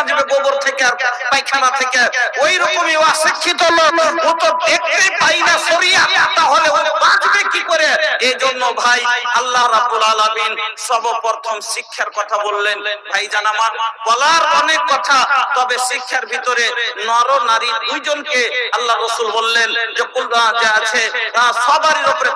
বাঁচবে গোবর থেকে আর পায়খানা থেকে। ওই রকমই অশিক্ষিত লোক, ও তো দেখতেই পাই না শরিয়াত, তাহলে ও বাঁচবে কি করে? এই জন্য ভাই আল্লাহ রাব্বুল আলামিন সর্বপ্রথম শিক্ষার কথা বললেন। ভাইজান আমার, বলার অনেক কথা, তবে শিক্ষার ভিতরে নর নারী দুইজনকে আল্লাহ রাসূল বললেন যে কুরআন যে আছে সবারই উপরে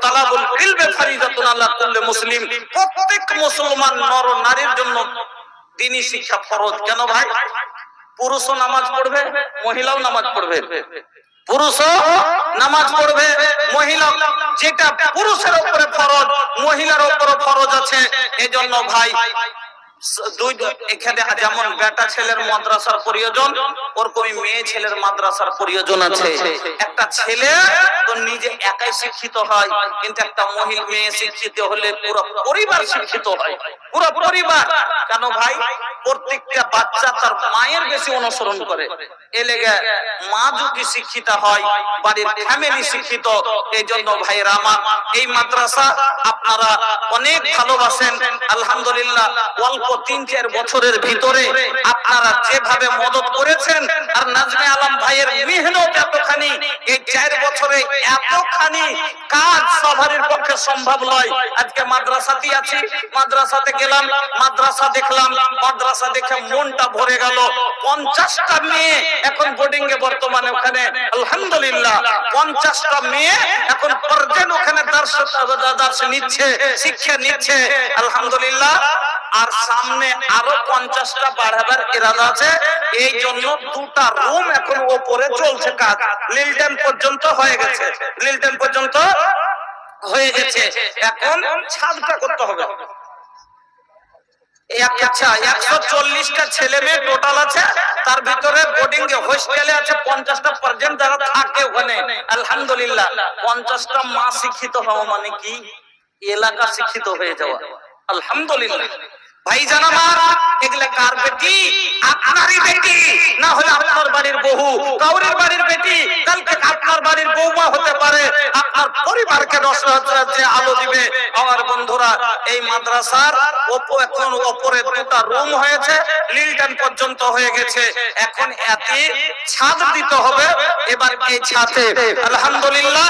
তালাবুল ইলমি ফরিজাতুন আলা কুল্লি মুসলিম, প্রত্যেক মুসলমান নর নারীর জন্য দ্বীনি শিক্ষা ফরজ। কেন ভাই? পুরুষও নামাজ পড়বে, মহিলাও নামাজ পড়বে, পুরুষও নামাজ পড়বে, মহিলা, যেটা পুরুষের উপরে ফরজ মহিলার উপরে ফরজ আছে। এজন্য ভাই দুই এখানে যেমন বেটা ছেলের মাদ্রাসার প্রয়োজন, ওরকমই মেয়ে ছেলের মাদ্রাসার প্রয়োজন আছে। একটা ছেলে তো নিজে একাই শিক্ষিত হয়, কিন্তু একটা মহিলা মেয়ে শিক্ষিত হলে পুরো পরিবার শিক্ষিত হয়, পুরো পরিবার। কেন ভাই? প্রত্যেকটা বাচ্চা তার মায়ের বেশি অনুসরণ করে। এ লেগে মা যদি শিক্ষিত হয়, বাড়ির ফ্যামিলি শিক্ষিত। এই জন্য ভাইরা আমার, এই মাদ্রাসা আপনারা অনেক ভালোবাসেন, আলহামদুলিল্লাহ। অল্প ৩-৪ বছরের ভিতরে আপনারা যেভাবে মদত করেছেন, আর নাজমে আলম ভাইয়ের মেহনত এতখানি, এই ৪ বছরে এতখানি কাজ সবারই পক্ষে সম্ভব নয়। আজকে মাদ্রাসাতে আছি, মাদ্রাসাতে গেলাম, মাদ্রাসা দেখলাম, মাদ্রাসা দেখে মনটা ভরে গেল। 50টা মেয়ে এখন বোর্ডিং এ বর্তমানে ওখানে, আলহামদুলিল্লাহ 50টা মেয়ে এখন পর্যন্ত ওখানে দার্স নিচ্ছে, শিক্ষা নিচ্ছে, আলহামদুলিল্লাহ। আর সামনে আরো 50টা বাড়াবার ইরাদা আছে। এই জন্য 2টা রুম এখন উপরে চলছে কাজ, লিলটেন পর্যন্ত হয়ে গেছে, লিলটেন পর্যন্ত হয়ে গেছে। এখন ছাদটা করতে হবে। আচ্ছা, 140টা ছেলে মেয়ে টোটাল আছে, তার ভিতরে বোর্ডিং এ হোস্টেলে আছে 50টা পর্যন্ত যারা থাকে ওখানে, আলহামদুলিল্লাহ। 50টা মা শিক্ষিত হওয়া মানে কি? এলাকা শিক্ষিত হয়ে যাওয়া, আলহামদুলিল্লাহ। ভাইজান আমার, এগুলা কার বেটি? আপনারই বেটি, না হলে আপনার বাড়ির বহু, কাউরের বাড়ির বেটি, কালকে আপনার বাড়ির বৌমা হতে পারে, আপনার পরিবারকে যে আলো দিবে। আমার বন্ধুরা, এই মাদ্রাসার এখন উপরে 2টা রুম হয়েছে, লিলটন পর্যন্ত হয়ে গেছে। এখন এতে ছাদ দিতে হবে। এবার এই ছাদে আলহামদুলিল্লাহ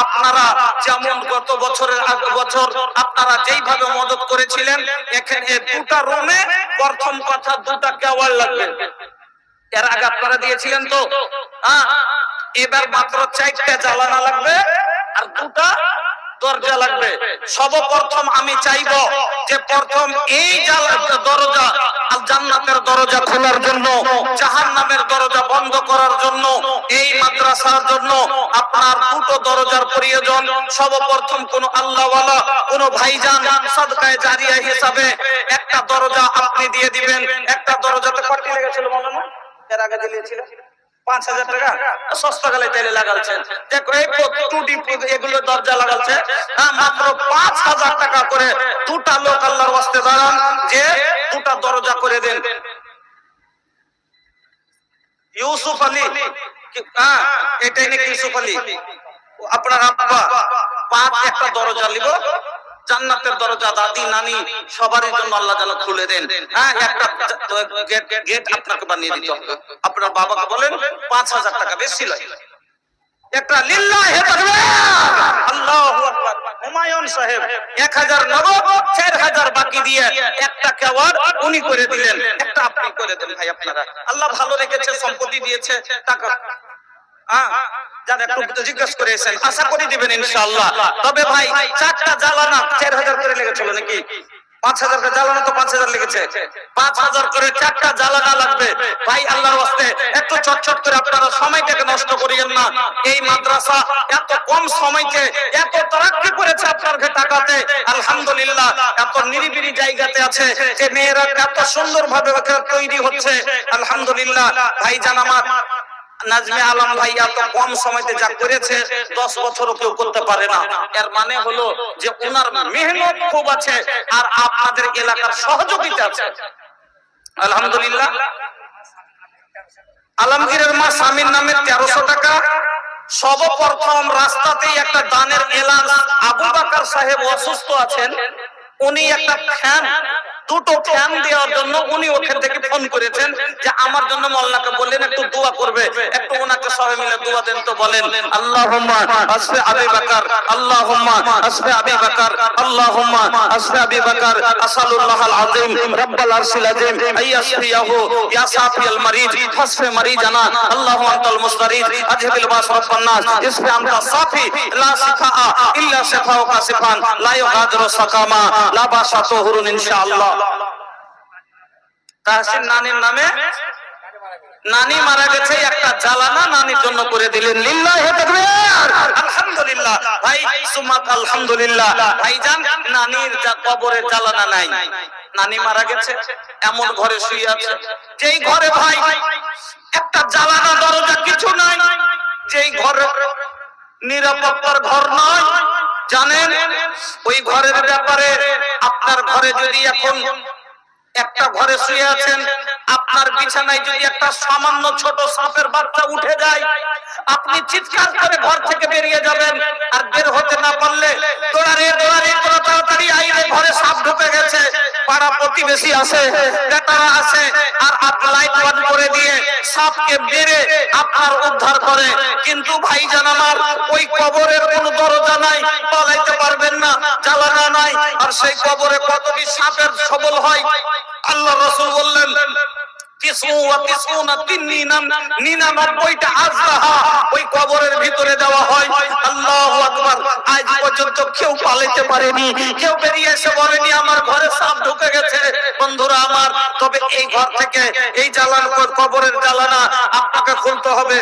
আপনারা যেমন গত বছরের আগে বছর আপনারা যেইভাবে মদত করেছিলেন, এখানে 2টা রুমে প্রথম কথা 2টা কেওয়াল লাগবে। এর আগে আপনারা দিয়েছিলেন তো, এবার মাত্র 4টা জানালা লাগবে আর 2টা দরজা লাগবে। সর্বপ্রথম আমি চাইবো যে প্রথম এই দরজা, আল জান্নাতের দরজা খোলার জন্য, জাহান্নামের দরজা বন্ধ করার জন্য, এই মাদ্রাসার জন্য আপনার 2টো দরজার প্রয়োজন। সর্বপ্রথম কোন আল্লাহওয়ালা, কোন ভাইজান সাদকায়ে জারিয়া হিসাবে একটা দরজা আপনি দিয়ে দিবেন। একটা দরজাতে কত লেগেছিল বলো না? এর আগে দিয়েছিলেন 5000 টাকা, সস্তা গেলে তাইলে লাগালছেন। দেখো এই এগুলো দরজা লাগালছে, মাত্র 5000 টাকা করে। 2টা লোক আল্লাহর ওয়াস্তে দাঁড়ান যে 2টা দরজা করে দেন। ইউসুফ আলী, এটাই নাকি ইউসুফ আলী আপনার আব্বা? 5 একটা দরজা লিব, জান্নাতের দরজা দাদি নানি সবারই জন্য আল্লাহ যেন খুলে দেন। একটা গেট আপনাকে বানিয়ে দিতে হবে। আপনার বাবাকে বলেন 5000 টাকা, বেশি লাগে। একটা লিল্লাহি তাকবীর, আল্লাহু আকবার। হুমায়ুন সাহেব 1000 নগদ, 4000 বাকি দিয়ে একটা কেওয়ার উনি করে দিলেন, একটা আপনি করে দেন। ভাই আপনারা আল্লাহ ভালো রেখেছে, সম্পত্তি দিয়েছে, টাকা যারা একটু জিজ্ঞেস করেছেন, আশা করি দিবেন ইনশাআল্লাহ। তবে ভাই 4টা জ্বালানা 4000 করে লেগেছিল নাকি? 5000 করে জ্বালানা তো 5000 লেগেছে, 5000 করে 4টা জ্বালানা লাগবে। ভাই আল্লাহর ওয়াস্তে একটু চটচট করে আপনারা সময়টাকে নষ্ট করিয়েন না। এই মাদ্রাসা এত কম সময়তে এত তারাক্কি করেছে আপনার টাকাতে, আলহামদুলিল্লাহ। এত নিরিবিলি জায়গাতে আছে যে মেয়েরা এত সুন্দরভাবে তৈরি হচ্ছে, আলহামদুলিল্লাহ। ভাইজান আমার, নাজমে আলম ভাই এত কম সময়তে যা করেছে 10 বছরও কেউ করতে পারে না। এর মানে হলো যে ওনার মেহনত খুব আছে আর আপনাদের এলাকার সহযোগিতা আছে, আলহামদুলিল্লাহ। আলমগীরের মা স্বামীর নামে 1300 টাকা। সর্বপ্রথম রাস্তাতেই একটা দানের এলান, আবু বকর সাহেব অসুস্থ আছেন, উনি একটা ফ্যান দুটো ফ্যান দেওয়ার জন্য উনি ওখান থেকে ফোন করেছেন যে আমার জন্য মোল্লাকে বললেন একটু দোয়া করবে, একটু ওনাকে সবাই মিলে দোয়া দেন। তো বলেন আল্লাহুম্মা আসফি আবি বকর, আল্লাহুম্মা আসফি আবি বকর, আল্লাহুম্মা আসফি আবি বকর, আসালুল্লাহাল আযীম রাব্বাল আরশিল আযীম আইয়াসফিয়াহু ইয়া সাফিয়াল মারিজ ফাসফি মারিজানা আল্লাহু আনতাল মুস্তারিদ আজহিবিল বাস রাব্বান নাস ইসফি আনতা সাফি লা শিফা ইল্লা শিফাউকা শিফান লা ইউগাদিরু সাকামা লা বাসা তুহুরুন ইনশাআল্লাহ। তাহসিন নানির নামে নানি মারা গেছে, একটা জ্বালানা নানির জন্য করে দিলেন। লিল্লাহি তাকবীর, আলহামদুলিল্লাহ। ভাই সুমাত আলহামদুলিল্লাহ। ভাইজান নানির কবরে জ্বালানা নাই, নানি মারা গেছে, এমন ঘরে শুয়ে আছে যেই ঘরে ভাই একটা জ্বালানা দরজা কিছু নাই, যেই ঘরে নিরাপত্তার ঘর নয়। জানেন ওই ঘরের ব্যাপারে, আপনার ঘরে যদি এখন একটা ঘরে শুয়ে আছেন, আপনার বিছানায় যদি একটা সামান্য ছোট সাপের বাচ্চা উঠে যায়, আপনি চিৎকার করে ঘর থেকে বেরিয়ে যাবেন, আর বের হতে না পারলে দৌড়ারে দৌড়ারে তাড়াতাড়ি আইলে ঘরে সাপ ঢুকে গেছে, পাড়া প্রতিবেশী আছে, বেটারা আছে, আর আপনি লাইট বন্ধ করে দিয়ে সাপকে মেরে আপনার উদ্ধার করে। কিন্তু ভাইজান আমার, ওই কবরের কোনো দরজা নাই, পালাইতে পারবেন না, জ্বালানা নাই, আর সেই কবরে কতটি সাপের সবল হয়। আল্লাহ রাসূল বললেন 99টা আজরাহা ওই কবরের ভিতরে দেওয়া হয়। আল্লাহু আকবার। আজ পর্যন্ত কেউ পালাতে পারেনি, কেউ বেরিয়ে এসে বলেনি আমার ঘরে সাপ ঢুকে গেছে। বন্ধুরা আমার, তবে এই ঘর থেকে এই কবরের জ্বালানা আপনাকে খুলতে হবে।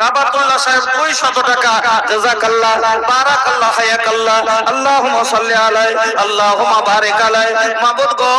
কাবাতুল্লাহ সাহেব 200 টাকা, জাযাকাল্লাহ, বারাকাল্লাহ, হায়াকাল্লাহ, আল্লাহুম্মা সাল্লি আলাইহি, আল্লাহুম্মা বারিক আলাইহি। মাবুদ গো,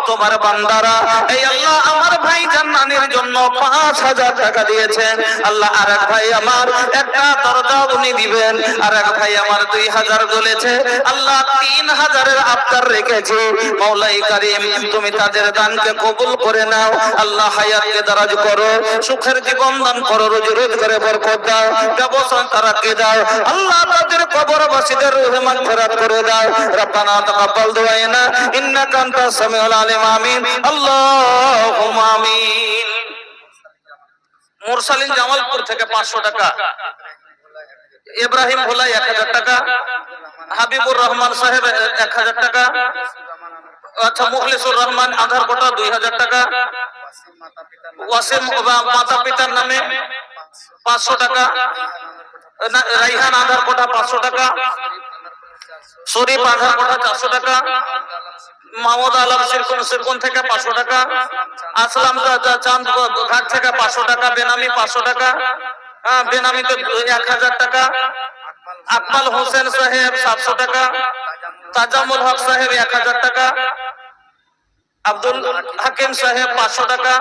তোমার বান্দারা এই আল্লাহ আমার ভাই জান্নাতের জন্য 5000 টাকা দিয়েছেন। আল্লাহ আরেক ভাই আমার একটা দরজা উনি দিবেন, আরেক ভাই আমার 2000 বলেছে। আল্লাহ 3000 এর আবদার রেখেছে। মাওলাই কারীম, তুমি তাদের দানকে কবুল করে নাও। আল্লাহ হায়াতকে দারাজ করো, সুখের জীবন দান করো, রুজি রোজগারে বরকত দাও, ব্যবসা তারাকে দাও। আল্লাহ তাদের কবরবাসীদের রূহে মাগফিরাত করে দাও। রব্বানা তাকাব্বাল দুআনা ইন্নাকা আনতাস সামিউল আলিম। আমিন, আল্লাহুম্মা আমিন। মুরসালিন জামালপুর থেকে 500 টাকা, ইব্রাহিম ভোলাই 1000 টাকা, হাবিবুর রহমান সাহেব 1000 টাকা, আচ্ছা মুখলিসুর রহমান আধার কোটা 2000 টাকা, ওয়াসিম মাতা পিতার নামে 500 টাকা, রাইহান আধার কোটা 500 টাকা, শরীফ আধার কোটা 400 টাকা, মাহমুদ আলম সিরকুন থেকে 500 টাকা, আসলাম চাঁদ ঘাট থেকে 500 টাকা, বেনামি 500 টাকা, বেনামিতে 1000 টাকা, আকমাল হোসেন সাহেব 700 টাকা, তাজামুল হক সাহেব 1000 টাকা, আব্দুল হাকিম সাহেব 500 টাকা,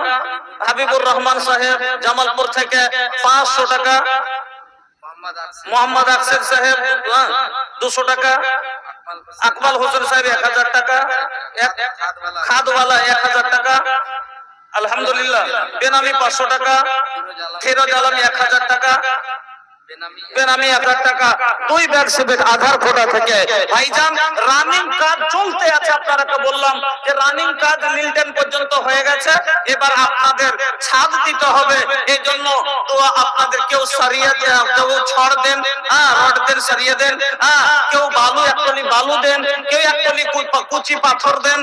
হাবিবুর রহমান সাহেব জামালপুর থেকে 500 টাকা, মোহাম্মদ আকসির সাহেব 200 টাকা, আকমাল হোসেন সাহেব 1000 টাকা, খাদওয়ালা 1000 টাকা, আলহামদুলিল্লাহ, বেনামি 500 টাকা, ফিরোজ আলম 1000 টাকা, বেনামি 1000 টাকা, 2 ব্যাগ সিমেন্ট আধার কোটা থেকে। ভাইজান রানিং কাজ চলতে আছে, আপনারা বললাম যে রানিং কাজ মিল্টন পর্যন্ত হয়ে গেছে, এবার আপনাদের ছাদ দিতে হবে। এই জন্য তো আপনাদের কেউ সারিয়ে দেন, কেউ ছড় দেন, রড দেন, সারিয়ে দেন, কেউ বালু একটলি বালু দেন, কেউ একটলি কুচি পাথর দেন,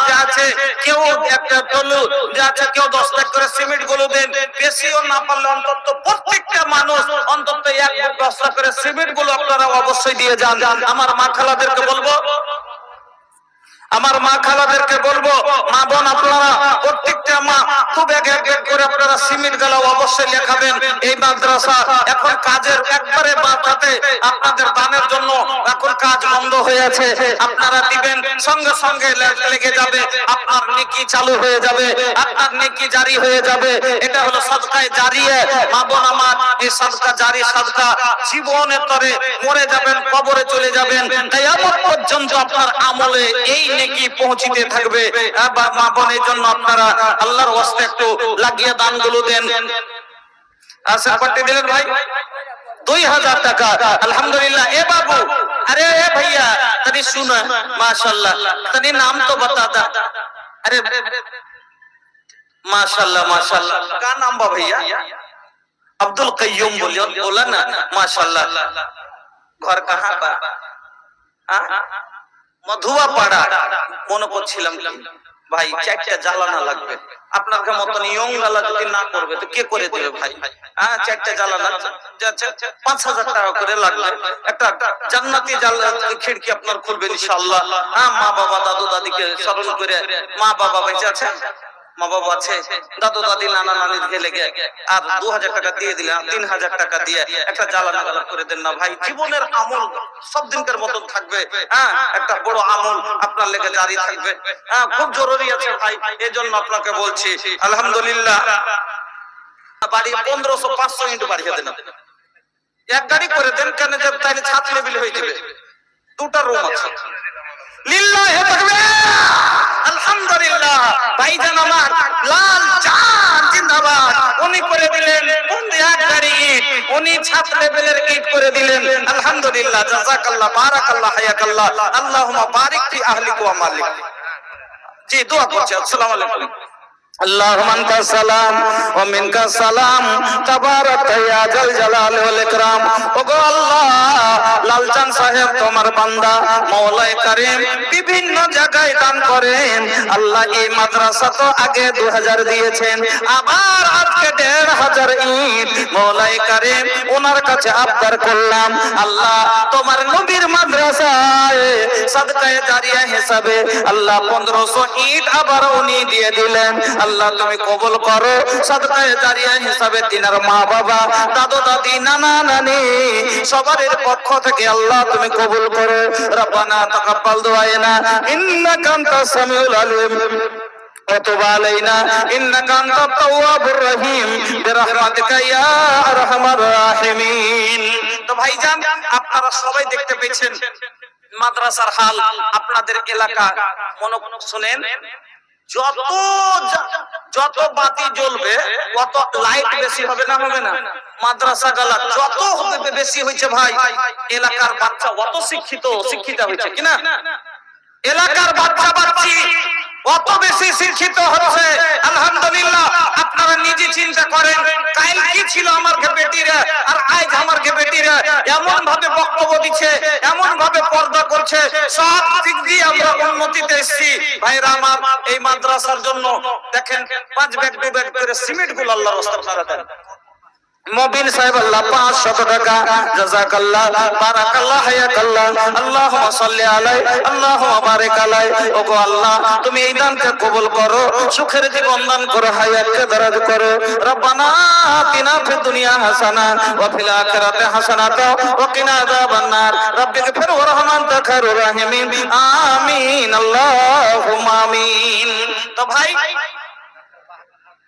যা আছে কেউ একটা টলু, যা আছে কেউ 10 ব্যাগ করে সিমেন্ট গুলো দেন। বেশিও না পারলে অন্তত প্রত্যেকটা মানুষ অন্তত 1 বস্তা করে সিমেন্ট গুলো আপনারা অবশ্যই দিয়ে যান। আমার মা খালাদেরকে বলবো, আমার মা খালাদেরকে বলবো, মা বোন আপনারা প্রত্যেকটা মা খুব এক করে আপনারা সিমেন্ট গুলো অবশ্যই লেখাবেন। এই মাদ্রাসা এখন কাজের একবারে বাঁচাতে আপনাদের দানের জন্য এখন কাজ বন্ধ হয়ে আছে, আপনারা দিবেন, সঙ্গে সঙ্গে লেগে যাবে, আপনার নেকি চালু হয়ে যাবে, আপনার নেকি জারি হয়ে যাবে। এটা হলো সাদকায়ে জারিয়া। মা বোন আমার, এই সাদকা জারি সাদকা জীবনের তরে মরে যাবেন, কবরে চলে যাবেন, কিয়ামত পর্যন্ত আপনার আমলে এই নেকি পৌঁছিতে থাকবে। মা বোনের জন্য আপনারা আল্লাহর ওয়াস্তে একটু লাগিয়ে দানগুলো দেন। আচ্ছা পাঠিয়ে দিলেন ভাই, 2000 টাকা अल्हम्दुलिल्लाह। ए बाबू, अरे ए भैया तनी सुना, माशाल्लाह तनी नाम तो बता दा। अरे माशाल्लाह माशाल्लाह, का नाम बा भैया? अब्दुल कय्यूम बोला ना, माशाल्लाह। घर कहाँ बा? মধুয়া পাড়া। মনে করছিলাম কি ভাই চারটা জ্বালানা লাগবে, আপনার মতন ইয়ং গালা যদি না করবে তো কে করে দেবে ভাই? হ্যাঁ, চারটা জ্বালানা 5000 টাকা করে লাগবে। একটা জান্নাতি খিড়কি আপনার খুলবেন ইনশাআল্লাহ। হ্যাঁ, মা বাবা দাদু দাদিকে স্মরণ করে, মা বাবা বেঁচে আছে, মা বাবা আছে, দাদু দাদি নানা নানির খেলে গে আর 2000 টাকা দিয়ে দিলেন, 3000 টাকা দিয়ে একটা জ্বালানা গালা করে দেন না ভাই। জীবনের আমল সব দিনকার মতন থাকবে। হ্যাঁ, একটা বড় আমল আপনার লেগে জারি থাকবে। হ্যাঁ, খুব জরুরি আছে ভাই, এই জন্য আপনাকে বলছি। আলহামদুলিল্লাহ, বাড়ি 1500 500 ইউনিট বাড়িয়ে দেন, এক গাড়ি করে দেন, কেন যে তাইলে ছাদ লেভেল হয়ে যাবে। দুটা রুম আছে। লিল্লাহি তাকবীর, আলহামদুলিল্লাহ। ভাইজান আমার লাল চাঁদ জিন্দাবাদ, উনি করে দিলেন এক গাড়ি ইট, উনি ছাদ লেভেলের ইট করে দিলেন। আলহামদুলিল্লাহ, জাযাকাল্লাহ, বারাকাল্লাহ, হায়াকাল্লাহ, আল্লাহুম্মা বারিক ফি আহলিকা ওয়া মালিক। জি, দোয়া করছি। আসসালামু আলাইকুম। আল্লাহুম্মা আনতা সালাম ওয়া মিনকা সালাম, তাবারাকতা ইয়া জাল জালালি ওয়াল ইকরাম। ওগো আল্লাহ, লালচান সাহেব তোমার বান্দা, মাওলায়ে কারীম বিভিন্ন জায়গায় দান করেন। আল্লাহ, এই মাদ্রাসা তো আগে 2000 দিয়েছেন, আবার আজকে 1500 ইট। মাওলায়ে কারীম ওনার কাছে আবদার করলাম, আল্লাহ তোমার নবীর মাদ্রাসায় সাদকায়ে জারিয়া হিসাবে আল্লাহ 1500 ইট আবার উনি দিয়ে দিলেন। আল্লাহ তুমি কবুল করো, সাদকায়ে জারিয়া হিসাবে তিনার মা বাবা দাদু দাদি নানা নানি সবার পক্ষ থেকে আল্লাহ তুমি কবুল করো। রব্বানা তাকাব্বাল দুআনা ইন্নাকা আনতাস সামিউল আলিম وتب علينا إنك أنت التواب الرحيم برحمتك يا أرحم الراحمين। তো ভাইজান, আপনারা সবাই দেখতে পেয়েছেন মাদ্রাসার হাল। আপনাদের এলাকা মনে শুনেন, যত বাতি জ্বলবে কত লাইট বেশি হবে না হবে না? মাদ্রাসা গালা যত বেশি হয়েছে ভাই, এলাকার বাচ্চা অত শিক্ষিতা হয়েছে কিনা? এলাকার বাচ্চা বাচ্চি অত বেশি শিক্ষিত হচ্ছে। আলহামদুলিল্লাহ, আপনারা নিজে চিন্তা করেন, কাল কি ছিল আমার বেটিরা আর আজ আমার বেটিরা এমন ভাবে বক্তব্য দিচ্ছে, এমন ভাবে পর্দা করছে, সব দিক দিয়ে আমরা উন্নতিতে এসেছি। ভাইরা আমার, এই মাদ্রাসার জন্য দেখেন 5 ব্যাগ 2 ব্যাগ করে সিমেন্ট গুলো আল্লাহর রাস্তায় ফেলা দেন। মুবিন সাহেব আল্লাহ 500 টাকা, জাযাকাল্লাহ, বারাকাল্লাহ, হায়াকাল্লাহ, আল্লাহুম্মা সাল্লি আলাইহি, আল্লাহুম্মা বারিক আলাইহি। ওগো আল্লাহ, তুমি এই দানকে কবুল করো, সুখের জীবন দান করো, হায়াতকে দারাজ করো। রব্বানা আতিনা ফিদ দুনিয়া হাসানা ওয়া ফিল আখিরাতি হাসানাতা ওয়া কিনা আযাবান নার। রাব্বিগফির ওয়ারহাম আনতা খায়রুর রাহিমিন। আমিন, আল্লাহুম্মা আমিন। তো ভাই,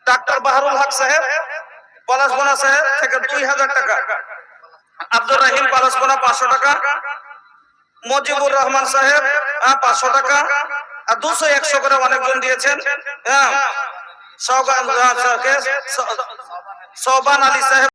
ডাক্তার বাহারুল হক সাহেব পলাশবনা সাহেব থেকে 2000 টাকা, আব্দুর রহিম পলাশবনা 500 টাকা, মজিবুর রহমান সাহেব 500 টাকা, আর 200 100 করে অনেকজন দিয়েছেন। সৌবান আলী সাহেব